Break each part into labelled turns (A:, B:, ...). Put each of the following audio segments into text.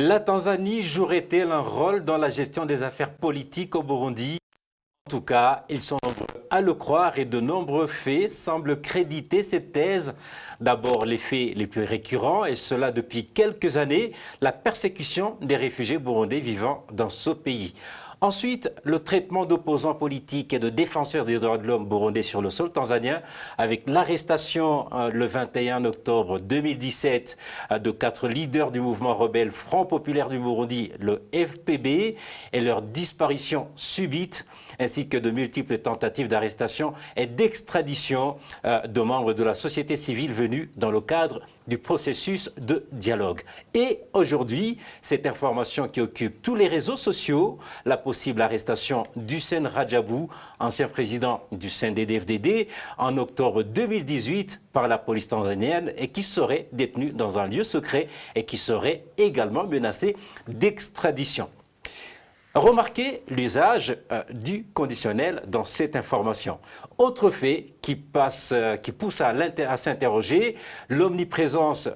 A: La Tanzanie jouerait-elle un rôle dans la gestion des affaires politiques au Burundi? En tout cas, ils sont nombreux à le croire et de nombreux faits semblent créditer cette thèse. D'abord, les faits les plus récurrents, et cela depuis quelques années, la persécution des réfugiés burundais vivant dans ce pays. Ensuite, le traitement d'opposants politiques et de défenseurs des droits de l'homme burundais sur le sol tanzanien, avec l'arrestation le 21 octobre 2017 de 4 leaders du mouvement rebelle Front populaire du Burundi, le FPB, et leur disparition subite, ainsi que de multiples tentatives d'arrestation et d'extradition de membres de la société civile venus dans le cadre du processus de dialogue. Et aujourd'hui, cette information qui occupe tous les réseaux sociaux, la possible arrestation d'Hussein Radjabou, ancien président du CNDD-FDD, en octobre 2018 par la police tanzanienne et qui serait détenu dans un lieu secret et qui serait également menacé d'extradition. Remarquez l'usage du conditionnel dans cette information. Autre fait qui pousse à s'interroger, l'omniprésence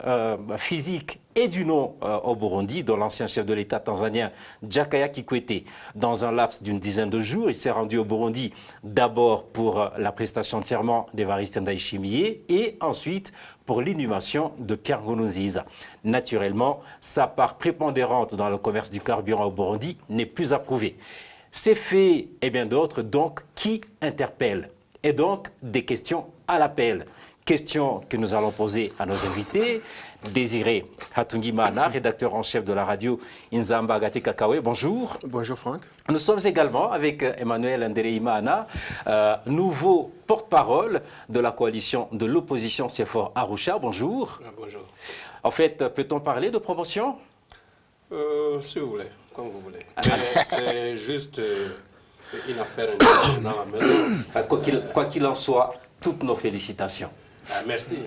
A: physique et du nom au Burundi, dont l'ancien chef de l'État tanzanien Jakaya Kikwete. Dans un laps d'une dizaine de jours, il s'est rendu au Burundi d'abord pour la prestation de serment d'Evariste Ndayishimiye et ensuite pour l'inhumation de Pierre Nkurunziza. Naturellement, sa part prépondérante dans le commerce du carburant au Burundi n'est plus approuvée. Ces faits et bien d'autres, donc, qui interpellent? Et donc, des questions à l'appel. Questions que nous allons poser à nos invités. Désiré Hatungimana, rédacteur en chef de la radio Inzamba Agati Kakawe, bonjour.
B: Bonjour Franck.
A: Nous sommes également avec Emmanuel Ndereimana, nouveau porte-parole de la coalition de l'opposition CFOR Arusha, bonjour.
C: Bonjour.
A: En fait, peut-on parler de promotion?
C: Si vous voulez, comme vous voulez. C'est juste une affaire interne dans la maison.
A: Quoi qu'il en soit, toutes nos félicitations.
C: Merci.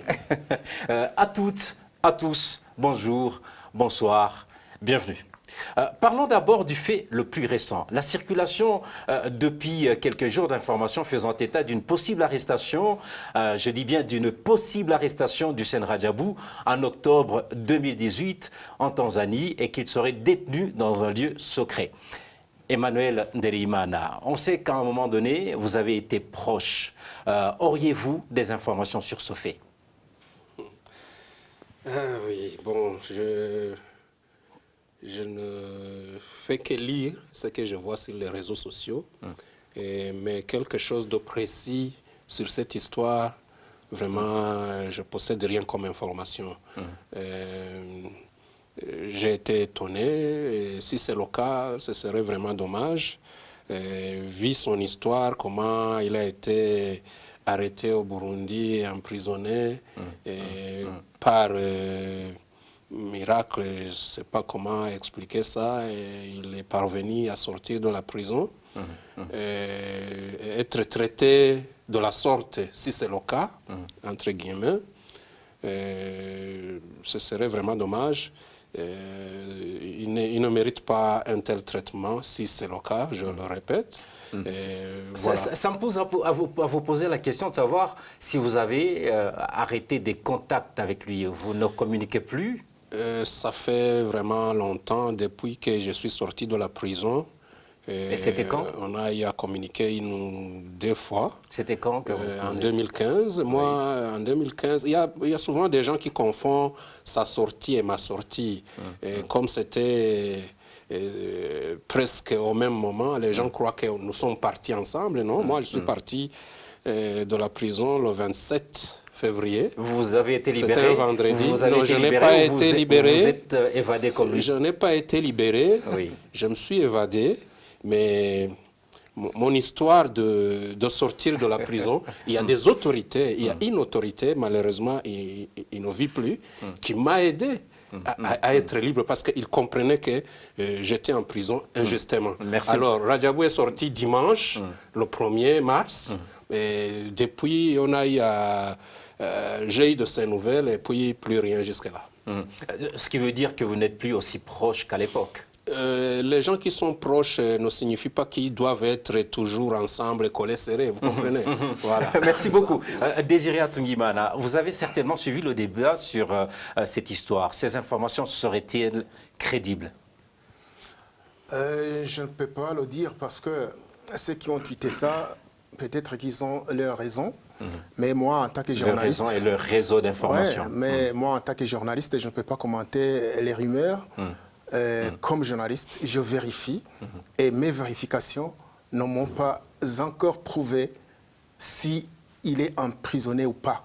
A: À toutes, à tous, bonjour, bonsoir, bienvenue. Parlons d'abord du fait le plus récent. La circulation depuis quelques jours d'informations faisant état d'une possible arrestation, je dis bien d'une possible arrestation d'Hussein Radjabou en octobre 2018 en Tanzanie et qu'il serait détenu dans un lieu secret. Emmanuel Ndereimana, on sait qu'à un moment donné, vous avez été proche. Auriez-vous des informations sur ce fait?
C: Oui, bon, je ne fais que lire ce que je vois sur les réseaux sociaux, mais quelque chose de précis sur cette histoire, vraiment, je ne possède rien comme information. J'ai été étonné, et si c'est le cas, ce serait vraiment dommage. Vu son histoire, comment il a été arrêté au Burundi et emprisonné par miracle, je ne sais pas comment expliquer ça, et il est parvenu à sortir de la prison. Être traité de la sorte, si c'est le cas, entre guillemets, ce serait vraiment dommage. Il ne mérite pas un tel traitement, si c'est le cas, je le répète.
A: Voilà. Ça me pose à vous poser la question de savoir si vous avez arrêté des contacts avec lui. Vous ne communiquez plus?
C: Ça fait vraiment longtemps, depuis que je suis sorti de la prison.
A: Et c'était quand?
C: On a eu à communiquer une ou deux fois.
A: C'était quand que
C: en 2015. Moi, en 2015, il y a souvent des gens qui confondent sa sortie et ma sortie. Comme c'était presque au même moment, les gens croient que nous sommes partis ensemble. Non, moi, je suis parti de la prison le 27 février.
A: Vous avez été libéré?
C: C'était un vendredi.
A: Non,
C: je n'ai pas été libéré.
A: Vous êtes évadé comme lui?
C: Je n'ai pas été libéré.
A: Oui.
C: Je me suis évadé. Mais mon histoire de sortir de la prison, il y a des autorités, il y a une autorité, malheureusement, il ne vit plus, qui m'a aidé à être libre parce qu'il comprenait que j'étais en prison injustement.
A: Merci.
C: Alors, Radjabou est sorti dimanche, le 1er mars, et depuis, j'ai eu de ces nouvelles et puis plus rien jusque-là.
A: Ce qui veut dire que vous n'êtes plus aussi proche qu'à l'époque?
C: les gens qui sont proches ne signifient pas qu'ils doivent être toujours ensemble, collés serrés, vous comprenez? Voilà.
A: Merci beaucoup. Désiré Atungimana, vous avez certainement suivi le débat sur cette histoire. Ces informations seraient-elles crédibles?
B: Je ne peux pas le dire parce que ceux qui ont tweeté ça, peut-être qu'ils ont leur raison. Mais moi, en tant que journaliste...
A: Leur raison et leur réseau d'information.
B: Ouais, mais moi, en tant que journaliste, je ne peux pas commenter les rumeurs. Comme journaliste, je vérifie. Et mes vérifications ne m'ont pas encore prouvé si il est emprisonné ou pas.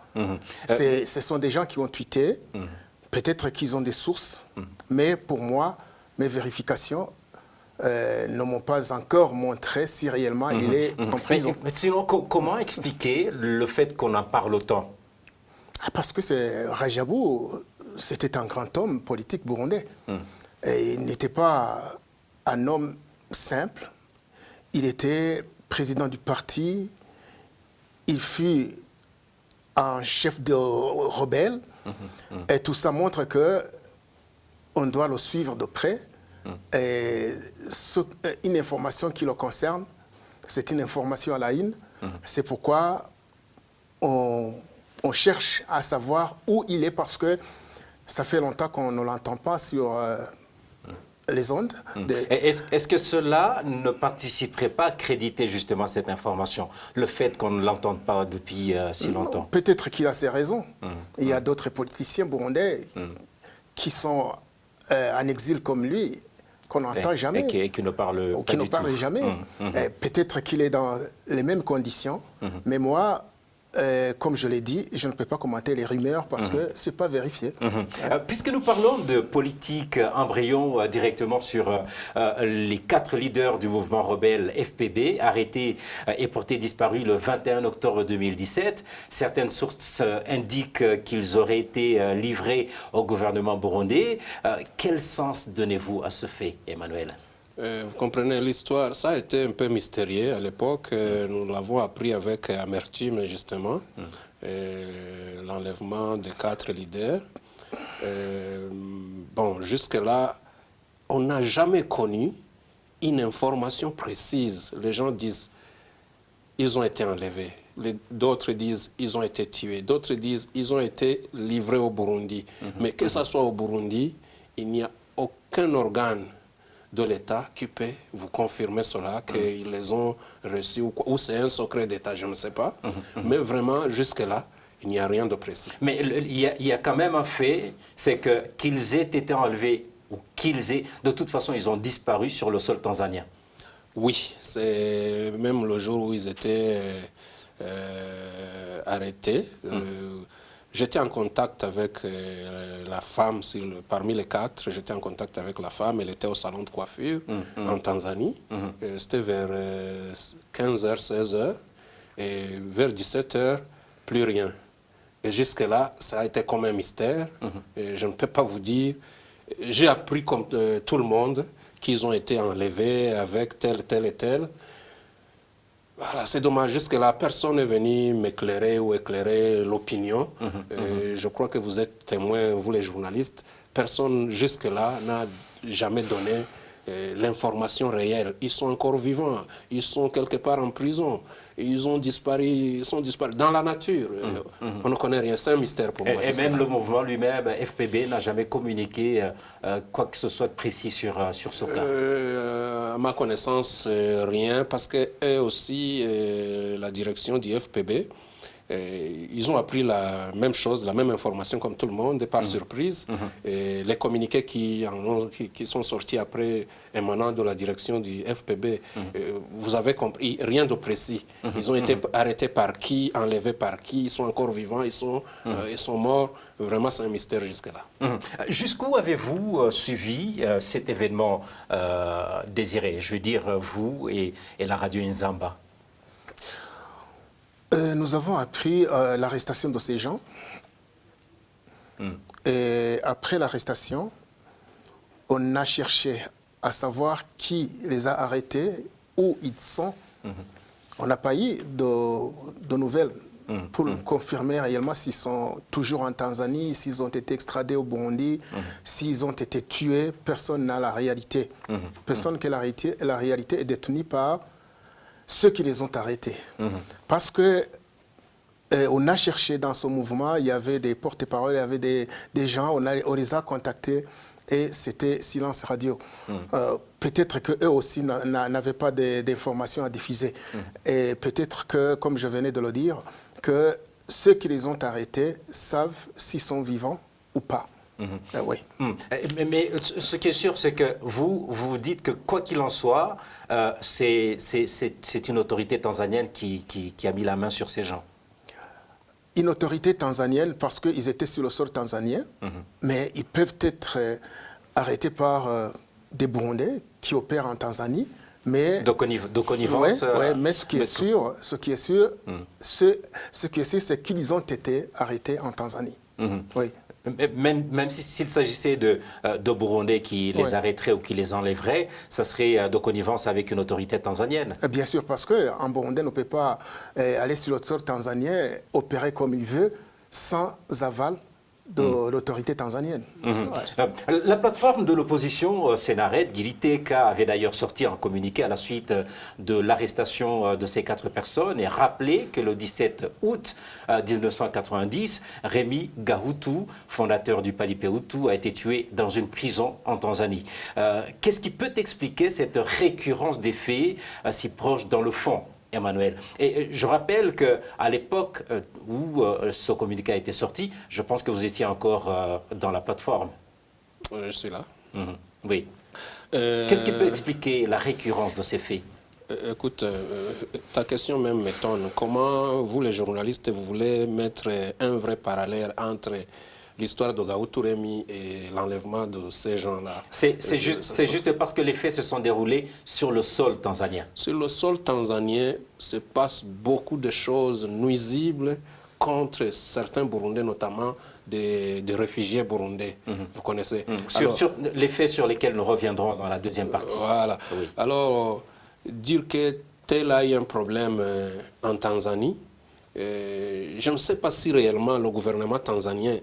B: Ce sont des gens qui ont tweeté. Peut-être qu'ils ont des sources. Mais pour moi, mes vérifications ne m'ont pas encore montré si réellement il est en prison.
A: Mais sinon, comment expliquer le fait qu'on en parle autant?
B: Parce que Rajabou, c'était un grand homme politique burundais. Et il n'était pas un homme simple. Il était président du parti. Il fut un chef de rebelle. Et tout ça montre qu'on doit le suivre de près. Et une information qui le concerne, c'est une information à la une. C'est pourquoi on cherche à savoir où il est, parce que ça fait longtemps qu'on ne l'entend pas sur les ondes.
A: Est-ce que cela ne participerait pas à créditer justement cette information, le fait qu'on ne l'entende pas depuis si longtemps?
B: Peut-être qu'il a ses raisons. Il y a d'autres politiciens burundais qui sont en exil comme lui, qu'on n'entend jamais.
A: Et qui ne parlent pas
B: qui ne
A: du
B: parle
A: tout.
B: jamais. Peut-être qu'il est dans les mêmes conditions, mais moi, comme je l'ai dit, je ne peux pas commenter les rumeurs parce que ce n'est pas vérifié.
A: Puisque nous parlons de politique, embrayons directement sur les 4 leaders du mouvement rebelle FPB, arrêtés et portés disparus le 21 octobre 2017. Certaines sources indiquent qu'ils auraient été livrés au gouvernement burundais. Quel sens donnez-vous à ce fait, Emmanuel?
C: Vous comprenez l'histoire, ça a été un peu mystérieux à l'époque. Nous l'avons appris avec amertume, justement, l'enlèvement de 4 leaders. Bon, jusque-là, on n'a jamais connu une information précise. Les gens disent ils ont été enlevés. D'autres disent ils ont été tués. D'autres disent ils ont été livrés au Burundi. Mais que ce soit au Burundi, il n'y a aucun organe de l'État qui peut vous confirmer cela, qu'ils les ont reçus, ou c'est un secret d'État, je ne sais pas. Mais vraiment, jusque-là, il n'y a rien de précis.
A: Mais il y a quand même un fait, c'est qu'ils aient été enlevés, ou de toute façon, ils ont disparu sur le sol tanzanien.
C: Oui, c'est même le jour où ils étaient arrêtés. J'étais en contact avec la femme, parmi les 4, j'étais en contact avec la femme, elle était au salon de coiffure en Tanzanie. C'était vers 15h, 16h, et vers 17h, plus rien. Et jusque-là, ça a été comme un mystère. Et je ne peux pas vous dire, j'ai appris comme tout le monde qu'ils ont été enlevés avec tel, tel et tel. Voilà, c'est dommage. Jusque-là, personne n'est venu m'éclairer ou éclairer l'opinion. Je crois que vous êtes témoins, vous les journalistes. Personne jusque-là n'a jamais donné l'information réelle. Ils sont encore vivants. Ils sont quelque part en prison. Ils ont disparu, ils sont disparus dans la nature. On ne connaît rien. C'est un mystère pour moi.
A: Et même le mouvement lui-même, FPB, n'a jamais communiqué quoi que ce soit de précis sur ce cas.
C: À ma connaissance, rien, parce que eux aussi, la direction du FPB, ils ont appris la même chose, la même information comme tout le monde, par surprise. Et les communiqués qui sont sortis après, émanant de la direction du FPB, vous avez compris, rien de précis. Ils ont été arrêtés par qui, enlevés par qui, ils sont encore vivants, ils sont morts. Vraiment, c'est un mystère jusque-là.
A: Jusqu'où avez-vous suivi cet événement Désiré? Je veux dire, vous et la radio Nzamba.
B: Nous avons appris l'arrestation de ces gens. Et après l'arrestation, on a cherché à savoir qui les a arrêtés, où ils sont. On n'a pas eu de nouvelles pour confirmer réellement s'ils sont toujours en Tanzanie, s'ils ont été extradés au Burundi, s'ils ont été tués. Personne n'a la réalité. Personne que la réalité est détenue par ceux qui les ont arrêtés. Parce que on a cherché dans ce mouvement, il y avait des porte-paroles, il y avait des gens, on les a contactés et c'était silence radio. Peut-être qu'eux aussi n'avaient pas d'informations à diffuser. Et peut-être que, comme je venais de le dire, que ceux qui les ont arrêtés savent s'ils sont vivants ou pas. Oui.
A: Mais ce qui est sûr, c'est que vous dites que quoi qu'il en soit, c'est une autorité tanzanienne qui a mis la main sur ces gens.
B: Une autorité tanzanienne parce qu'ils étaient sur le sol tanzanien, mais ils peuvent être arrêtés par des Burundais qui opèrent en Tanzanie. Mais,
A: de connivence.
B: Ouais, mais ce qui est sûr, c'est qu'ils ont été arrêtés en Tanzanie. Oui.
A: Même s'il s'agissait de Burundais qui les arrêteraient ou qui les enlèveraient, ça serait de connivence avec une autorité tanzanienne.
B: Bien sûr, parce qu'un Burundais ne peut pas aller sur le sol tanzanien, opérer comme il veut, sans aval de l'autorité tanzanienne.
A: La plateforme de l'opposition Sénared, Giriteka, avait d'ailleurs sorti un communiqué à la suite de l'arrestation de ces 4 personnes et rappelé que le 17 août 1990, Rémi Gahutu, fondateur du Palipe Hutu, a été tué dans une prison en Tanzanie. Qu'est-ce qui peut expliquer cette récurrence des faits si proche dans le fond, Emmanuel? Et je rappelle qu'à l'époque où ce communiqué a été sorti, je pense que vous étiez encore dans la plateforme.
C: Je suis là.
A: Oui. Qu'est-ce qui peut expliquer la récurrence de ces faits?
C: Écoute, ta question même m'étonne. Comment vous, les journalistes, vous voulez mettre un vrai parallèle entre l'histoire de Gahutu Rémi et l'enlèvement de ces gens-là?
A: C'est juste parce que les faits se sont déroulés sur le sol tanzanien.
C: Sur le sol tanzanien se passe beaucoup de choses nuisibles contre certains Burundais, notamment des réfugiés burundais. Vous connaissez.
A: Sur les faits sur lesquels nous reviendrons dans la deuxième partie.
C: Voilà. Oui. Alors, dire que tel a eu un problème en Tanzanie, je ne sais pas si réellement le gouvernement tanzanien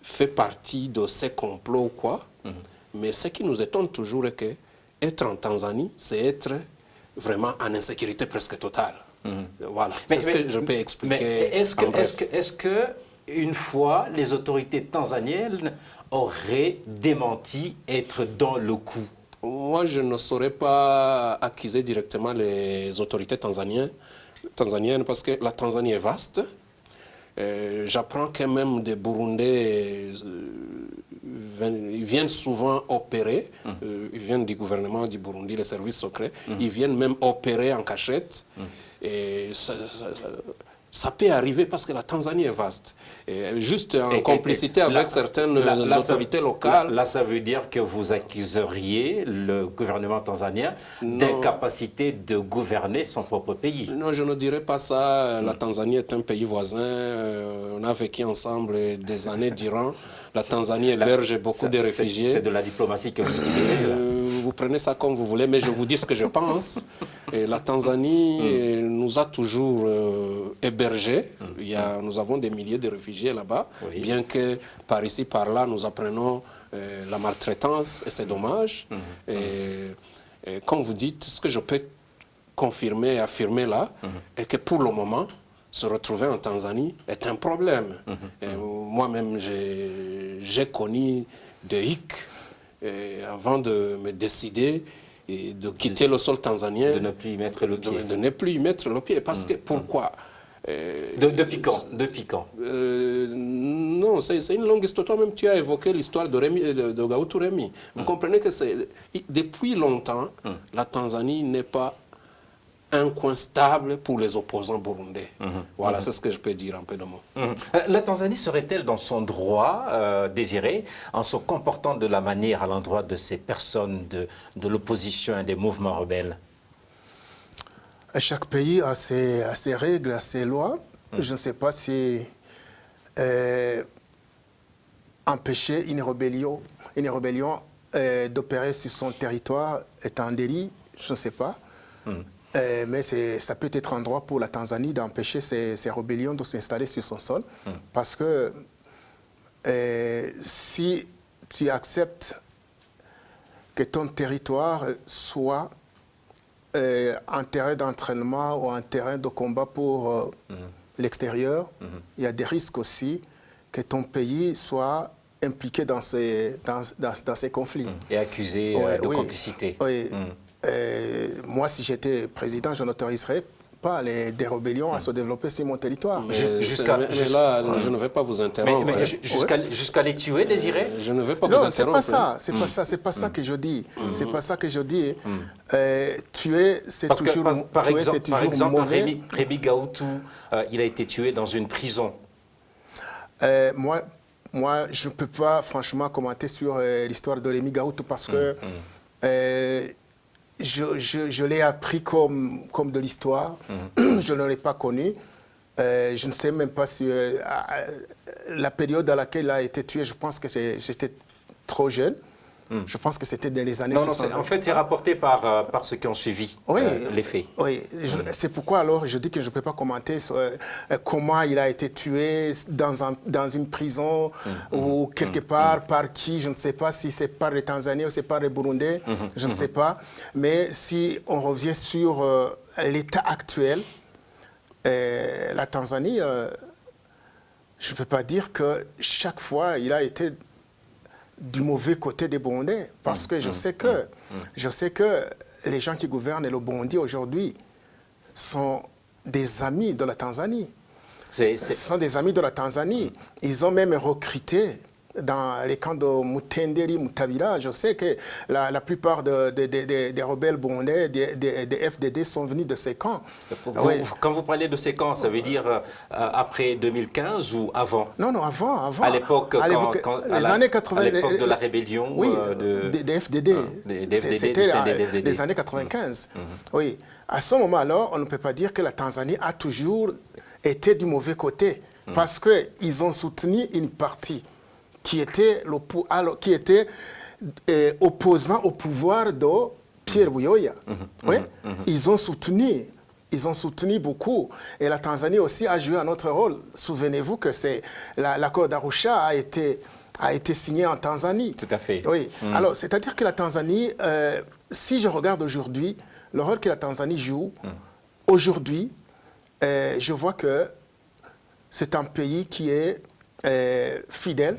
C: fait partie de ces complots ou quoi, mais ce qui nous étonne toujours est qu'être en Tanzanie, c'est être vraiment en insécurité presque totale. Voilà, c'est ce que je peux expliquer.
A: Mais est-ce que, une fois, les autorités tanzaniennes auraient démenti être dans le coup?
C: Moi, je ne saurais pas accuser directement les autorités tanzaniennes parce que la Tanzanie est vaste. J'apprends que même des Burundais viennent souvent opérer, ils viennent du gouvernement du Burundi, les services secrets, ils viennent même opérer en cachette. Et ça peut arriver parce que la Tanzanie est vaste. Et juste en complicité avec certaines autorités locales.
A: Là, ça veut dire que vous accuseriez le gouvernement tanzanien d'incapacité de gouverner son propre pays.
C: Non, je ne dirais pas ça. La Tanzanie est un pays voisin. On a vécu ensemble des années durant. La Tanzanie héberge beaucoup de réfugiés.
A: C'est de la diplomatie que vous utilisez.
C: Vous prenez ça comme vous voulez, mais je vous dis ce que je pense. Et la Tanzanie nous a toujours hébergés. Nous avons des milliers de réfugiés là-bas, bien que par ici, par là, nous apprenons la maltraitance et c'est dommage. Et comme vous dites, ce que je peux confirmer et affirmer là, est que pour le moment, se retrouver en Tanzanie est un problème. Moi-même, j'ai connu des hicks avant de me décider et de quitter le sol tanzanien.
A: De ne plus y mettre le pied.
C: De ne plus y mettre le pied. Parce que, pourquoi
A: Depuis quand
C: Non, c'est une longue histoire. Toi-même, tu as évoqué l'histoire de Gahutu Rémi. Vous comprenez que depuis longtemps, la Tanzanie n'est pas un coin stable pour les opposants burundais. Voilà, c'est ce que je peux dire en peu de mots.
A: La Tanzanie serait-elle dans son droit désiré en se comportant de la manière à l'endroit de ces personnes de l'opposition et des mouvements rebelles?
B: Chaque pays a ses règles, a ses lois. Je ne sais pas si empêcher une rébellion d'opérer sur son territoire est un délit. Je ne sais pas. Mais ça peut être un droit pour la Tanzanie d'empêcher ces rébellions de s'installer sur son sol. Parce que si tu acceptes que ton territoire soit un terrain d'entraînement ou un terrain de combat pour l'extérieur, il y a des risques aussi que ton pays soit impliqué dans ces conflits.
A: Et accusé de complicité.
B: Oui. Moi, si j'étais président, je n'autoriserais pas des rébellions à se développer sur mon territoire.
C: Mais là, je ne vais pas vous interrompre.
A: Jusqu'à les tuer, Désiré?
C: Je ne vais pas vous interrompre.
B: Non, c'est pas ça que je dis. C'est pas ça que je dis. Tuer, c'est toujours mauvais.
A: Par exemple, Rémi Gaoutou, il a été tué dans une prison.
B: Moi, je ne peux pas franchement commenter sur l'histoire de Rémi Gaoutou parce que je l'ai appris comme de l'histoire. Je ne l'ai pas connu. Je ne sais même pas si la période à laquelle il a été tué, je pense que j'étais trop jeune. Je pense que c'était dans les années 60.
A: En fait, c'est rapporté par ceux qui ont suivi les faits.
B: Oui, c'est pourquoi alors je dis que je ne peux pas commenter sur, comment il a été tué dans une prison ou quelque part, par qui, je ne sais pas si c'est par les Tanzaniens ou c'est par les Burundais, je ne sais pas. Mais si on revient sur l'état actuel, la Tanzanie, je ne peux pas dire que chaque fois il a été du mauvais côté des Burundais, parce que je sais que les gens qui gouvernent le Burundi aujourd'hui sont des amis de la Tanzanie. Ce sont des amis de la Tanzanie. Ils ont même recruté dans les camps de Mutenderi, Mutabira. Je sais que la plupart des rebelles burundais, des FDD sont venus de ces camps.
A: Quand vous parlez de ces camps, ça veut dire après 2015 ou avant?
B: Non, avant.
A: À l'époque,
B: les années 80,
A: à l'époque de la rébellion
B: des FDD. C'était les années 95. Oui. À ce moment-là, on ne peut pas dire que la Tanzanie a toujours été du mauvais côté, parce qu'ils ont soutenu une partie qui était opposant au pouvoir de Pierre Buyoya. Ils ont soutenu beaucoup. Et la Tanzanie aussi a joué un autre rôle. Souvenez-vous que l'accord d'Arusha a été signé en Tanzanie.
A: Tout à fait.
B: Oui. Alors, c'est-à-dire que la Tanzanie, si je regarde aujourd'hui, le rôle que la Tanzanie joue, aujourd'hui, je vois que c'est un pays qui est fidèle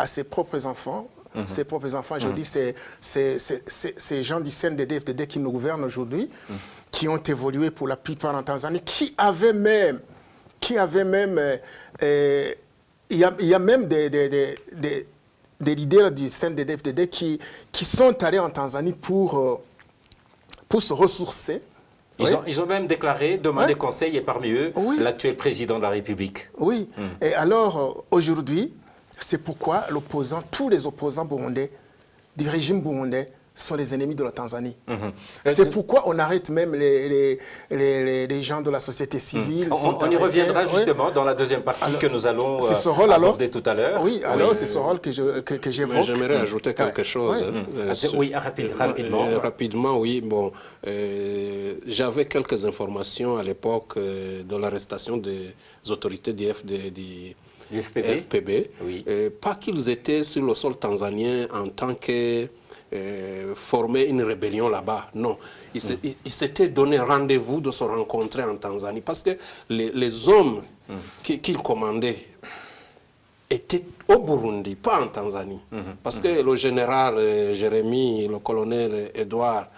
B: à ses propres enfants. Ses propres enfants, je dis, ces gens du CNDD-FDD qui nous gouvernent aujourd'hui, qui ont évolué pour la plupart en Tanzanie, il y a même des leaders du CNDD-FDD qui sont allés en Tanzanie pour se ressourcer.
A: Ils ont même demandé conseil, et parmi eux, l'actuel président de la République.
B: Oui. Et alors, aujourd'hui, c'est pourquoi tous les opposants burundais, du régime burundais, sont les ennemis de la Tanzanie. C'est pourquoi on arrête même les gens de la société civile.
A: On y reviendra justement dans la deuxième partie que nous allons aborder tout à l'heure.
B: Oui, alors c'est ce rôle que j'évoque.
C: J'aimerais ajouter quelque chose.
A: Rapidement.
C: Rapidement, oui. Bon, j'avais quelques informations à l'époque de l'arrestation des autorités du FPB.
A: Oui.
C: Pas qu'ils étaient sur le sol tanzanien en tant que former une rébellion là-bas. Non. Ils s'étaient donné rendez-vous de se rencontrer en Tanzanie parce que les hommes qu'ils commandaient étaient au Burundi, pas en Tanzanie. Parce que le général Jérémy, le colonel Edouard,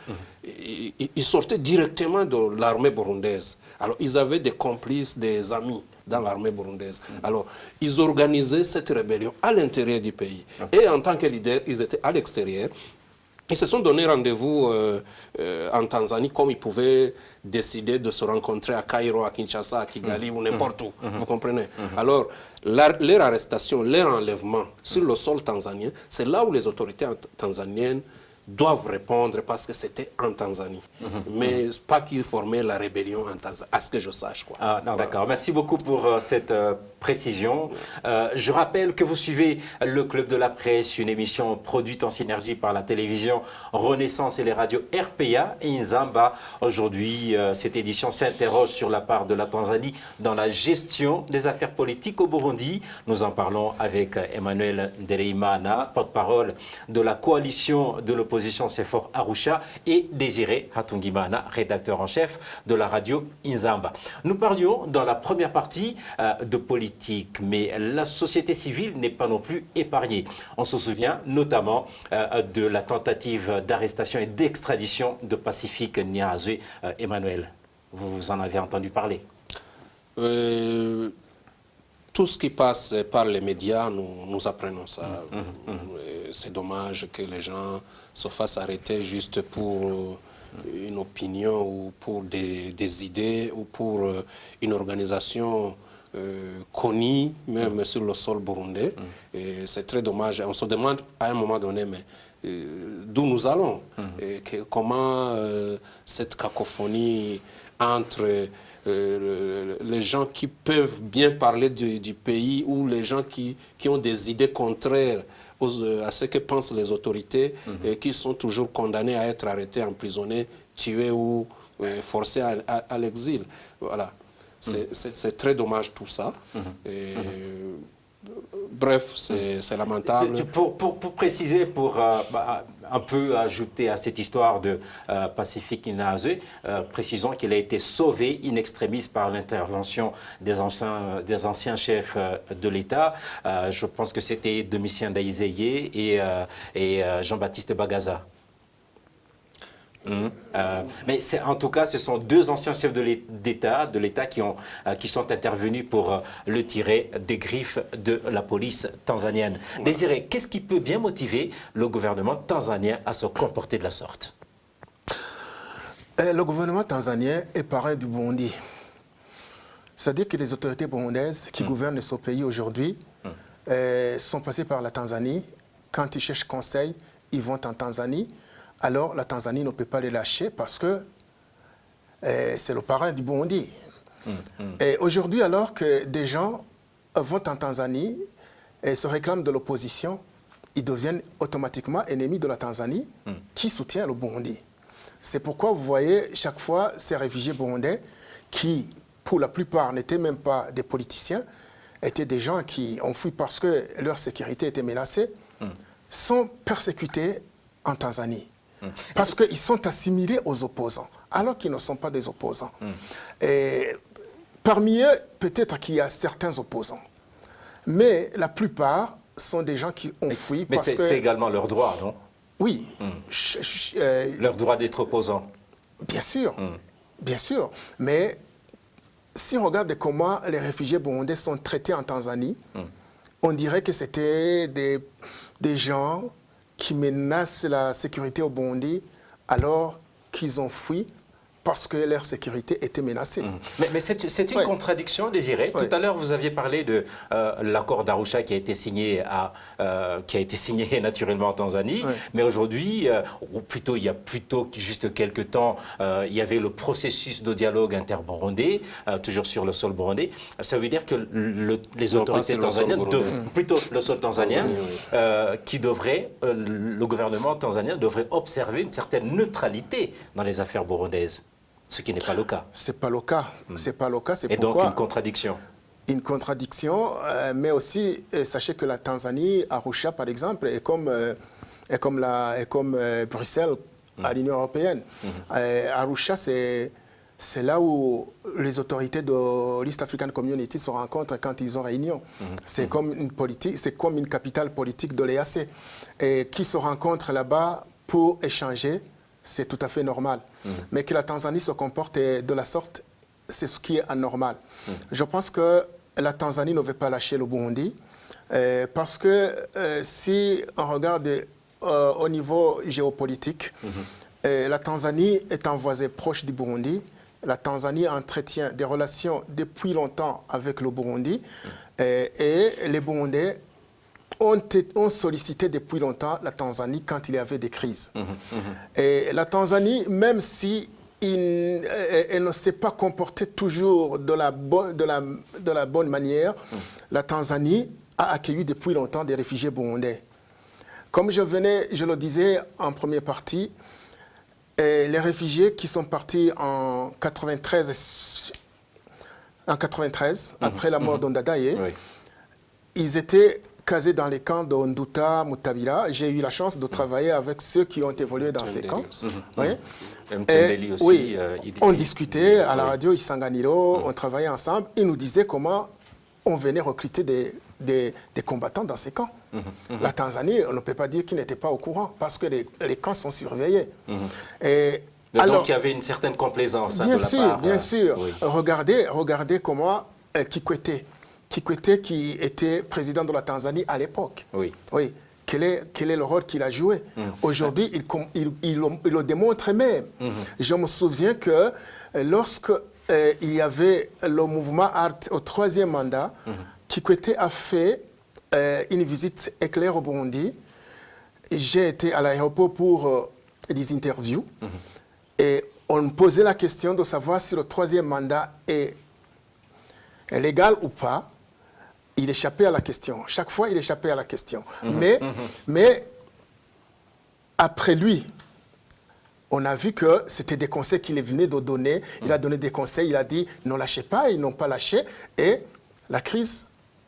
C: ils sortaient directement de l'armée burundaise. Alors, ils avaient des complices, des amis dans l'armée burundaise. Alors, ils organisaient cette rébellion à l'intérieur du pays. Et en tant que leader, ils étaient à l'extérieur. Ils se sont donné rendez-vous en Tanzanie, comme ils pouvaient décider de se rencontrer à Cairo, à Kinshasa, à Kigali ou n'importe où. Vous comprenez? Alors, leur arrestation, leur enlèvement sur le sol tanzanien, c'est là où les autorités tanzaniennes doivent répondre parce que c'était en Tanzanie. Mais pas qu'ils formaient la rébellion en Tanzanie, à ce que je sache. Quoi.
A: Ah, non, d'accord. Merci beaucoup pour cette précision. Je rappelle que vous suivez le Club de la Presse, une émission produite en synergie par la télévision Renaissance et les radios RPA et Inzamba. Aujourd'hui, cette édition s'interroge sur la part de la Tanzanie dans la gestion des affaires politiques au Burundi. Nous en parlons avec Emmanuel Ndereimana, porte-parole de la coalition de l'opposition CEFOR Arusha, et Désiré Hatungimana, rédacteur en chef de la radio Inzamba. Nous parlions dans la première partie de politique, mais la société civile n'est pas non plus épargnée. On se souvient notamment de la tentative d'arrestation et d'extradition de Pacifique Nyahaze. Emmanuel, vous en avez entendu parler?
C: Tout ce qui passe par les médias, nous apprenons ça. C'est dommage que les gens se fassent arrêter juste pour une opinion ou pour des idées ou pour une organisation connue, même sur le sol burundais. C'est très dommage. On se demande à un moment donné, mais d'où nous allons? Comment cette cacophonie entre les gens qui peuvent bien parler du pays ou les gens qui ont des idées contraires à ce que pensent les autorités et qui sont toujours condamnés à être arrêtés, emprisonnés, tués ou forcés à l'exil. Voilà. C'est très dommage tout ça. Bref, c'est lamentable.
A: Pour préciser, pour un peu ajouter à cette histoire de Pacifique Nyahaze, précisons qu'il a été sauvé in extremis par l'intervention des anciens chefs de l'État. Je pense que c'était Domitien Daïzeye et Jean-Baptiste Bagaza. Mais en tout cas, ce sont deux anciens chefs de l'État qui sont intervenus pour le tirer des griffes de la police tanzanienne. Désiré, qu'est-ce qui peut bien motiver le gouvernement tanzanien à se comporter de la sorte?
B: Le gouvernement tanzanien est parrain du Burundi. C'est-à-dire que les autorités burundaises qui gouvernent ce pays aujourd'hui sont passées par la Tanzanie. Quand ils cherchent conseil, ils vont en Tanzanie. Alors la Tanzanie ne peut pas les lâcher parce que c'est le parrain du Burundi. Et aujourd'hui, alors que des gens vont en Tanzanie et se réclament de l'opposition, ils deviennent automatiquement ennemis de la Tanzanie qui soutient le Burundi. C'est pourquoi vous voyez chaque fois ces réfugiés burundais qui, pour la plupart, n'étaient même pas des politiciens, étaient des gens qui ont fui parce que leur sécurité était menacée, sont persécutés en Tanzanie. Parce qu'ils sont assimilés aux opposants, alors qu'ils ne sont pas des opposants. Et parmi eux, peut-être qu'il y a certains opposants. Mais la plupart sont des gens qui ont fui
A: parce que... Mais c'est également leur droit, non?
B: Oui.
A: Leur droit d'être opposant.
B: Bien sûr, bien sûr. Mais si on regarde comment les réfugiés burundais sont traités en Tanzanie, on dirait que c'était des gens qui menacent la sécurité au Burundi alors qu'ils ont fui parce que leur sécurité était menacée.
A: Mais c'est une contradiction, Désiré. Tout à l'heure, vous aviez parlé de l'accord d'Arusha qui a été signé naturellement en Tanzanie. Mais aujourd'hui, ou plutôt il y a juste quelques temps, il y avait le processus de dialogue interburundais, toujours sur le sol burundais. Ça veut dire que les autorités tanzaniennes, plutôt le sol tanzanien, le gouvernement tanzanien devrait observer une certaine neutralité dans les affaires burundaises. Ce qui n'est pas le cas.
B: C'est pas le cas. C'est pas le cas.
A: Et donc une contradiction.
B: Une contradiction, mais aussi sachez que la Tanzanie, Arusha par exemple, est comme Bruxelles à l'Union européenne. Arusha, c'est là où les autorités de l'East African Community se rencontrent quand ils ont réunion. C'est comme une politique, c'est comme une capitale politique de l'EAC, et qui se rencontrent là-bas pour échanger. C'est tout à fait normal. Mais que la Tanzanie se comporte de la sorte, c'est ce qui est anormal. Je pense que la Tanzanie ne veut pas lâcher le Burundi parce que si on regarde au niveau géopolitique, la Tanzanie est un voisin proche du Burundi. La Tanzanie entretient des relations depuis longtemps avec le Burundi et les Burundais ont sollicité depuis longtemps la Tanzanie quand il y avait des crises. Et la Tanzanie, même si elle ne s'est pas comportée toujours de la bonne manière, la Tanzanie a accueilli depuis longtemps des réfugiés burundais. Comme je le disais en première partie, les réfugiés qui sont partis en 93, après la mort d'Ondadaye, ils étaient casés dans les camps de Nduta, Mutabira. J'ai eu la chance de travailler avec ceux qui ont évolué dans ces camps. Et, aussi, on discutait à la radio Isanganiro, on travaillait ensemble. Ils nous disaient comment on venait recruter des combattants dans ces camps. La Tanzanie, on ne peut pas dire qu'ils n'étaient pas au courant parce que les camps sont surveillés.
A: Donc il y avait une certaine complaisance
B: bien
A: de la
B: sûr,
A: part.
B: Bien sûr. Regardez comment Kikwete, qui était président de la Tanzanie à l'époque. Oui. Quel est le rôle qu'il a joué? Aujourd'hui, il le démontre même. Je me souviens que lorsque il y avait le mouvement Art au 3e mandat, Kikwete a fait une visite éclair au Burundi. J'ai été à l'aéroport pour des interviews. Et on me posait la question de savoir si le 3e mandat est légal ou pas. Il échappait à la question. Chaque fois, il échappait à la question. Mais après lui, on a vu que c'était des conseils qu'il venait de donner. Il a donné des conseils, il a dit ne lâchez pas, ils n'ont pas lâché. Et la crise...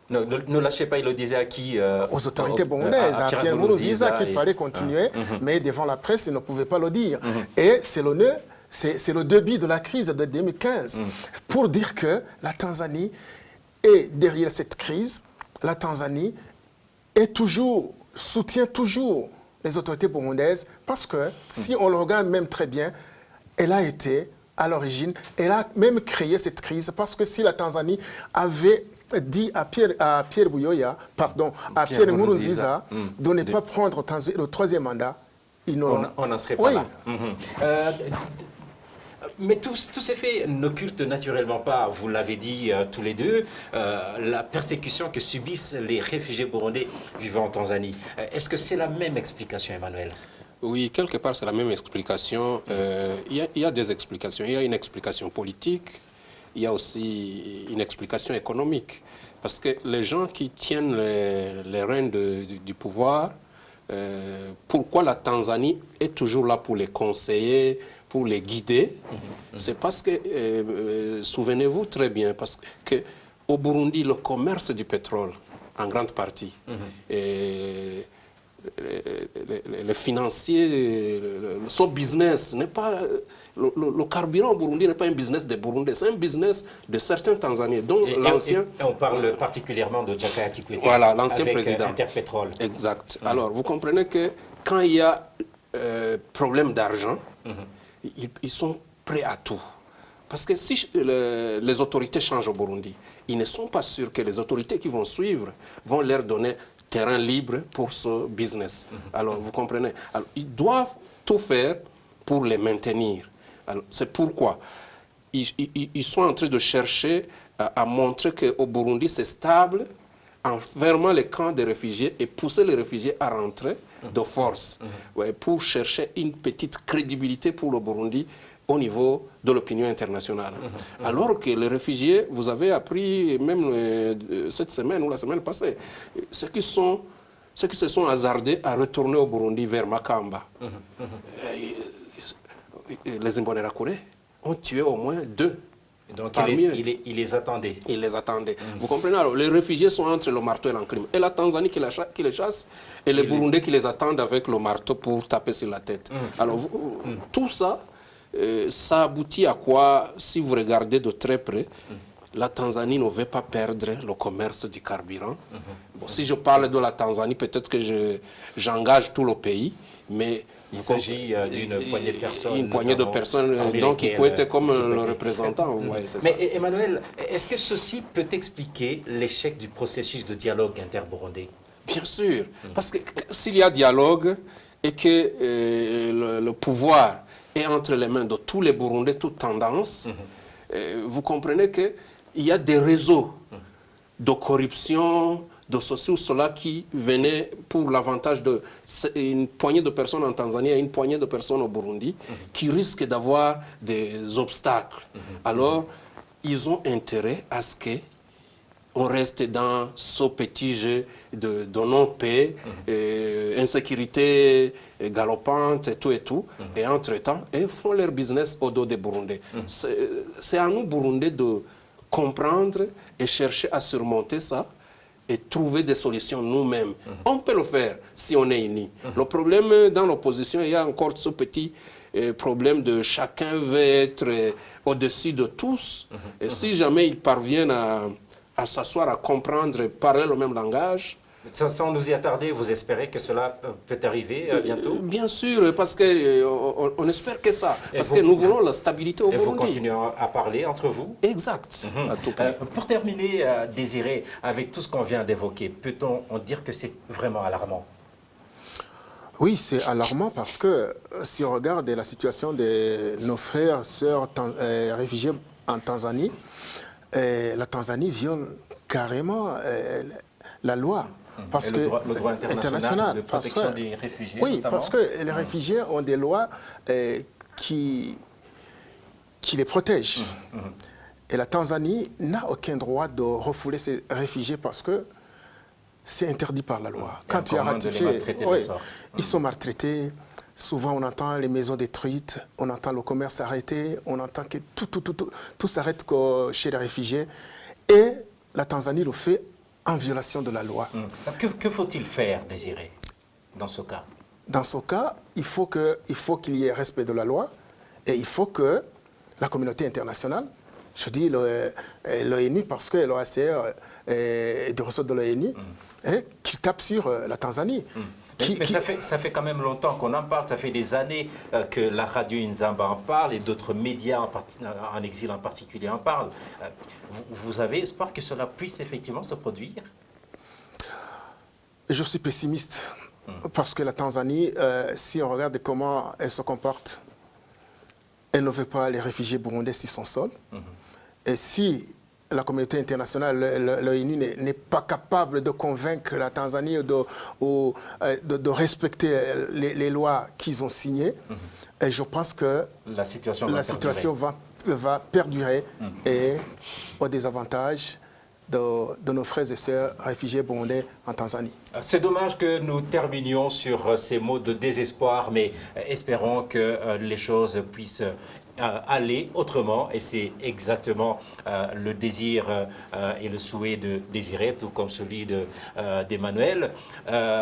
A: Ne lâchez pas, il le disait à qui
B: aux autorités burundaises, à Pierre Nkurunziza qu'il fallait continuer, mais devant la presse, il ne pouvait pas le dire. Et c'est le début de la crise de 2015 pour dire que la Tanzanie est derrière cette crise. La Tanzanie soutient toujours les autorités burundaises parce que si on le regarde même très bien, elle a été à l'origine, elle a même créé cette crise parce que si la Tanzanie avait dit à Pierre Nkurunziza de ne pas prendre le 3e mandat,
A: on n'en serait pas là. Mais tout s'est fait n'occulte naturellement pas, vous l'avez dit tous les deux, la persécution que subissent les réfugiés burundais vivant en Tanzanie. Est-ce que c'est la même explication, Emmanuel?
C: Oui, quelque part c'est la même explication. Il y a des explications. Il y a une explication politique. Il y a aussi une explication économique. Parce que les gens qui tiennent les rênes du pouvoir, pourquoi la Tanzanie est toujours là pour les conseiller, pour les guider, c'est parce que, souvenez-vous très bien, parce qu'au Burundi, le commerce du pétrole, en grande partie, les financiers, son business n'est pas... Le carburant au Burundi n'est pas un business des Burundais, c'est un business de certains Tanzaniens, dont l'ancien...
A: On parle particulièrement de Jakaya Kikwete,
C: voilà, l'ancien président.
A: Interpétrole.
C: Exact. Alors, vous comprenez que quand il y a problème d'argent, ils sont prêts à tout. Parce que si les autorités changent au Burundi, ils ne sont pas sûrs que les autorités qui vont suivre vont leur donner terrain libre pour ce business. Alors, vous comprenez? Alors, ils doivent tout faire pour les maintenir. C'est pourquoi ils sont en train de chercher à montrer qu'au Burundi, c'est stable en fermant les camps de réfugiés et pousser les réfugiés à rentrer de force pour chercher une petite crédibilité pour le Burundi au niveau de l'opinion internationale. Alors que les réfugiés, vous avez appris même cette semaine ou la semaine passée, ceux qui se sont hasardés à retourner au Burundi vers Makamba. Les Imbonerakure ont tué au moins 2.
A: Donc il les attendait.
C: Il les attendait. Vous comprenez? Alors, les réfugiés sont entre le marteau et l'enclume. Et la Tanzanie qui les chasse, et les Burundais qui les attendent avec le marteau pour taper sur la tête. Alors, tout ça, ça aboutit à quoi, si vous regardez de très près, la Tanzanie ne veut pas perdre le commerce du carburant. Bon, si je parle de la Tanzanie, peut-être que j'engage tout le pays, mais...
A: Il s'agit d'une poignée de personnes.
C: Une poignée de personnes, donc qui était comme le représentant. Ouais,
A: mais ça. Emmanuel, est-ce que ceci peut expliquer l'échec du processus de dialogue interburundais?
C: Bien sûr, parce que s'il y a dialogue et que le pouvoir est entre les mains de tous les Burundais, toutes tendances, vous comprenez qu'il y a des réseaux de corruption, de ceci ou cela qui venait pour l'avantage d'une poignée de personnes en Tanzanie et une poignée de personnes au Burundi qui risquent d'avoir des obstacles. Alors, ils ont intérêt à ce que on reste dans ce petit jeu de non-paix, insécurité galopante et tout. Et entre-temps, ils font leur business au dos des Burundais. C'est à nous, Burundais, de comprendre et chercher à surmonter ça et trouver des solutions nous-mêmes. On peut le faire si on est unis. Le problème dans l'opposition, il y a encore ce petit problème de chacun veut être au-dessus de tous. Et si jamais ils parviennent à s'asseoir, à comprendre, parler le même langage.
A: Sans nous y attarder, vous espérez que cela peut arriver bientôt?
C: Bien sûr, parce qu'on espère que ça. Parce que nous voulons la stabilité au Burundi.
A: Et vous continuez à parler entre vous?
C: Exact. À tout prix.
A: Pour terminer, Désiré, avec tout ce qu'on vient d'évoquer, peut-on dire que c'est vraiment alarmant?
B: Oui, c'est alarmant parce que si on regarde la situation de nos frères et sœurs réfugiés en Tanzanie, la Tanzanie viole carrément la loi. Parce
A: et
B: que
A: le droit international de protection des réfugiés.
B: Oui,
A: notamment.
B: parce que les réfugiés ont des lois qui les protègent. Et la Tanzanie n'a aucun droit de refouler ces réfugiés parce que c'est interdit par la loi. Quand tu as ratifié, ils sont maltraités. Souvent, on entend les maisons détruites, on entend le commerce arrêté, on entend que tout s'arrête chez les réfugiés. Et la Tanzanie le fait en violation de la loi.
A: Que faut-il faire, Désiré, dans ce cas?
B: Dans ce cas, il faut qu'il y ait respect de la loi et il faut que la communauté internationale, je dis l'ONU parce que l'OACR est des ressorts de l'ONU, qui tape sur la Tanzanie.
A: Mais ça fait quand même longtemps qu'on en parle, ça fait des années que la radio Inzamba en parle et d'autres médias en exil en particulier en parlent. Vous avez espoir que cela puisse effectivement se produire?
B: Je suis pessimiste parce que la Tanzanie, si on regarde comment elle se comporte, elle ne veut pas les réfugiés burundais sur son sol. Et si la communauté internationale, l'ONU n'est pas capable de convaincre la Tanzanie de respecter les lois qu'ils ont signées, et je pense que
A: la situation
B: va perdurer et au désavantage de nos frères et sœurs réfugiés burundais en Tanzanie.
A: C'est dommage que nous terminions sur ces mots de désespoir, mais espérons que les choses puissent aller autrement, et c'est exactement le désir et le souhait de Désiré, tout comme celui d'Emmanuel.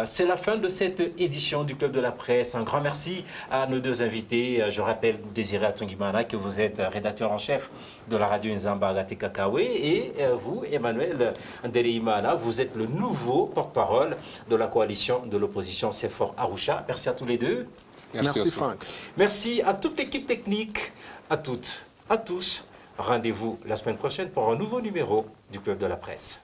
A: C'est la fin de cette édition du Club de la Presse. Un grand merci à nos deux invités. Je rappelle, Désiré Atungimana, que vous êtes rédacteur en chef de la radio Nzamba Gatekakawe, et vous, Emmanuel Ndereimana, vous êtes le nouveau porte-parole de la coalition de l'opposition CEFOR Arusha. Merci à tous les deux.
B: Merci Franck.
A: Merci à toute l'équipe technique, à toutes, à tous. Rendez-vous la semaine prochaine pour un nouveau numéro du Club de la Presse.